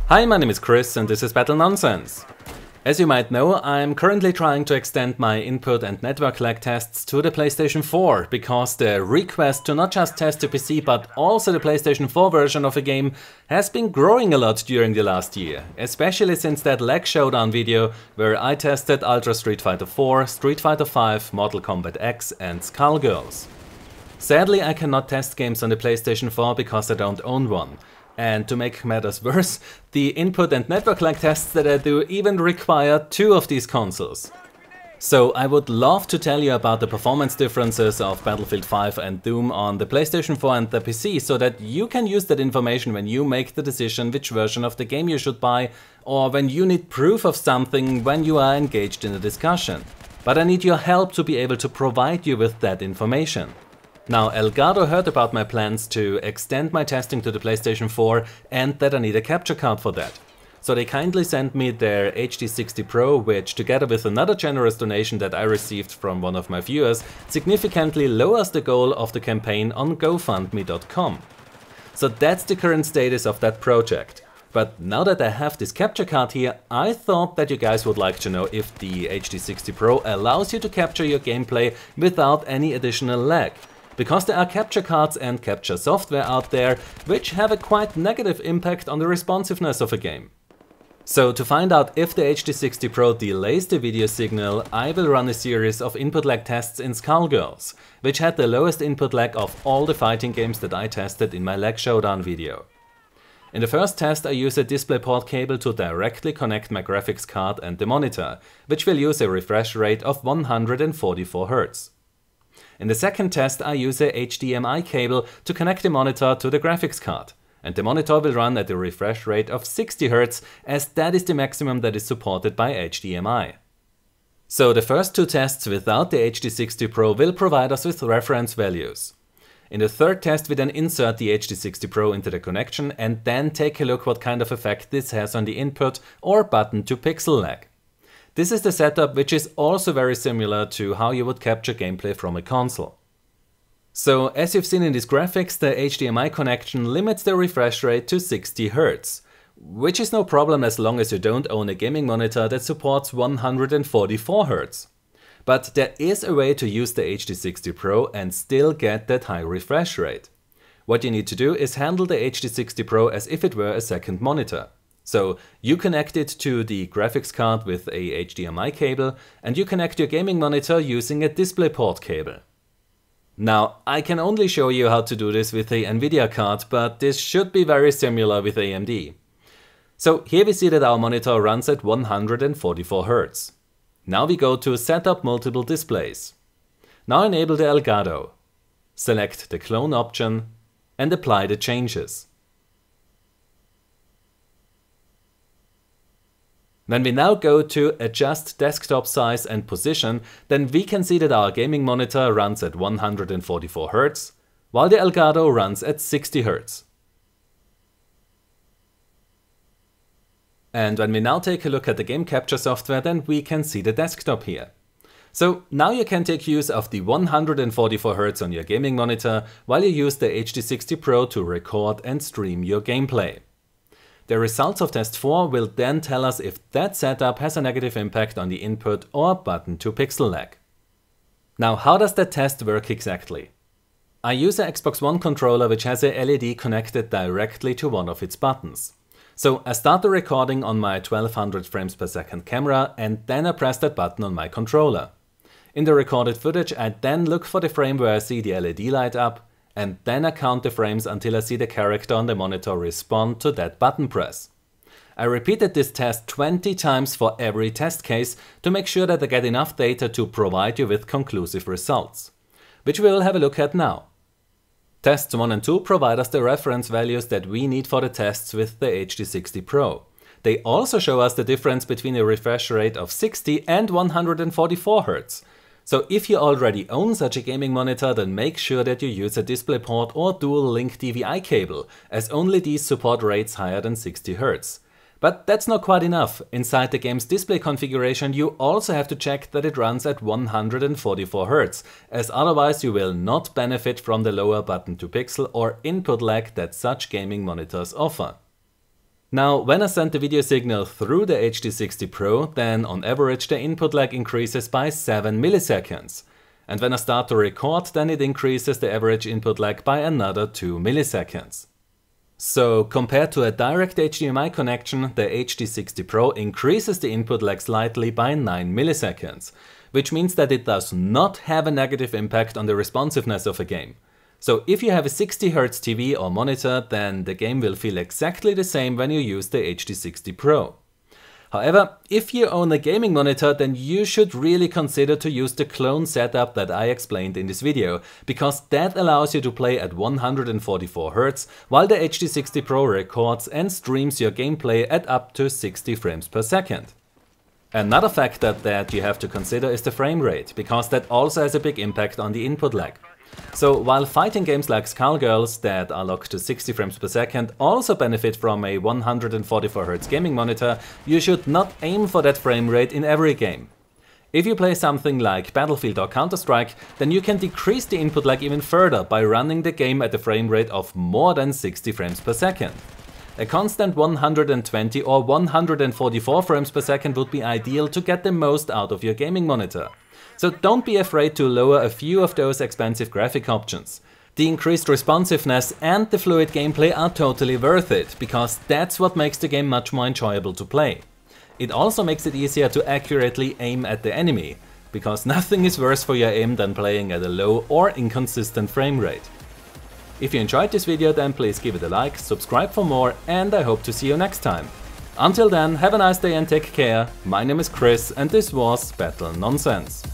Hi, my name is Chris and this is Battle Nonsense. As you might know, I'm currently trying to extend my input and network lag tests to the PlayStation 4 because the request to not just test the PC but also the PlayStation 4 version of a game has been growing a lot during the last year, especially since that lag showdown video where I tested Ultra Street Fighter 4, Street Fighter 5, Mortal Kombat X and Skullgirls. Sadly, I cannot test games on the PlayStation 4 because I don't own one. And to make matters worse, the input and network lag tests that I do even require two of these consoles. So I would love to tell you about the performance differences of Battlefield 5 and Doom on the PlayStation 4 and the PC so that you can use that information when you make the decision which version of the game you should buy, or when you need proof of something when you are engaged in a discussion. But I need your help to be able to provide you with that information. Now, Elgato heard about my plans to extend my testing to the PlayStation 4 and that I need a capture card for that. So they kindly sent me their HD60 Pro, which together with another generous donation that I received from one of my viewers, significantly lowers the goal of the campaign on GoFundMe.com. So that's the current status of that project. But now that I have this capture card here, I thought that you guys would like to know if the HD60 Pro allows you to capture your gameplay without any additional lag. Because there are capture cards and capture software out there which have a quite negative impact on the responsiveness of a game. So to find out if the HD60 Pro delays the video signal, I will run a series of input lag tests in Skullgirls, which had the lowest input lag of all the fighting games that I tested in my lag showdown video. In the first test I use a DisplayPort cable to directly connect my graphics card and the monitor, which will use a refresh rate of 144 Hz. In the second test I use a HDMI cable to connect the monitor to the graphics card, and the monitor will run at a refresh rate of 60 Hz as that is the maximum that is supported by HDMI. So the first two tests without the HD60 Pro will provide us with reference values. In the third test we then insert the HD60 Pro into the connection and then take a look what kind of effect this has on the input or button to pixel lag. This is the setup which is also very similar to how you would capture gameplay from a console. So as you've seen in these graphics, the HDMI connection limits the refresh rate to 60 Hz, which is no problem as long as you don't own a gaming monitor that supports 144 Hz. But there is a way to use the HD60 Pro and still get that high refresh rate. What you need to do is handle the HD60 Pro as if it were a second monitor. So you connect it to the graphics card with a HDMI cable and you connect your gaming monitor using a DisplayPort cable. Now, I can only show you how to do this with a Nvidia card, but this should be very similar with AMD. So here we see that our monitor runs at 144 Hz. Now we go to Set up multiple displays. Now enable the Elgato. Select the clone option and apply the changes. When we now go to adjust desktop size and position, then we can see that our gaming monitor runs at 144 Hz, while the Elgato runs at 60 Hz. And when we now take a look at the game capture software, then we can see the desktop here. So now you can take use of the 144 Hz on your gaming monitor, while you use the HD60 Pro to record and stream your gameplay. The results of test 4 will then tell us if that setup has a negative impact on the input or button to pixel lag. Now, how does that test work exactly? I use an Xbox One controller which has a LED connected directly to one of its buttons. So I start the recording on my 1200 frames per second camera and then I press that button on my controller. In the recorded footage I then look for the frame where I see the LED light up, and then I count the frames until I see the character on the monitor respond to that button press. I repeated this test 20 times for every test case to make sure that I get enough data to provide you with conclusive results, which we will have a look at now. Tests 1 and 2 provide us the reference values that we need for the tests with the HD60 Pro. They also show us the difference between a refresh rate of 60 and 144 Hz. So if you already own such a gaming monitor, then make sure that you use a DisplayPort or dual link DVI cable, as only these support rates higher than 60 Hz. But that's not quite enough. Inside the game's display configuration you also have to check that it runs at 144 Hz, as otherwise you will not benefit from the lower button to pixel or input lag that such gaming monitors offer. Now, when I send the video signal through the HD60 Pro, then on average the input lag increases by 7 milliseconds. And when I start to record, then it increases the average input lag by another 2 milliseconds. So, compared to a direct HDMI connection, the HD60 Pro increases the input lag slightly by 9 milliseconds, which means that it does not have a negative impact on the responsiveness of a game. So if you have a 60Hz TV or monitor, then the game will feel exactly the same when you use the HD60 Pro. However, if you own a gaming monitor, then you should really consider to use the clone setup that I explained in this video, because that allows you to play at 144 Hz, while the HD60 Pro records and streams your gameplay at up to 60 frames per second. Another factor that you have to consider is the frame rate, because that also has a big impact on the input lag. So while fighting games like Skullgirls that are locked to 60 frames per second also benefit from a 144Hz gaming monitor, you should not aim for that frame rate in every game. If you play something like Battlefield or Counter-Strike, then you can decrease the input lag even further by running the game at a frame rate of more than 60 frames per second. A constant 120 or 144 frames per second would be ideal to get the most out of your gaming monitor. So don't be afraid to lower a few of those expensive graphic options. The increased responsiveness and the fluid gameplay are totally worth it, because that's what makes the game much more enjoyable to play. It also makes it easier to accurately aim at the enemy, because nothing is worse for your aim than playing at a low or inconsistent frame rate. If you enjoyed this video, then please give it a like, subscribe for more, and I hope to see you next time. Until then, have a nice day and take care. My name is Chris and this was Battle Nonsense.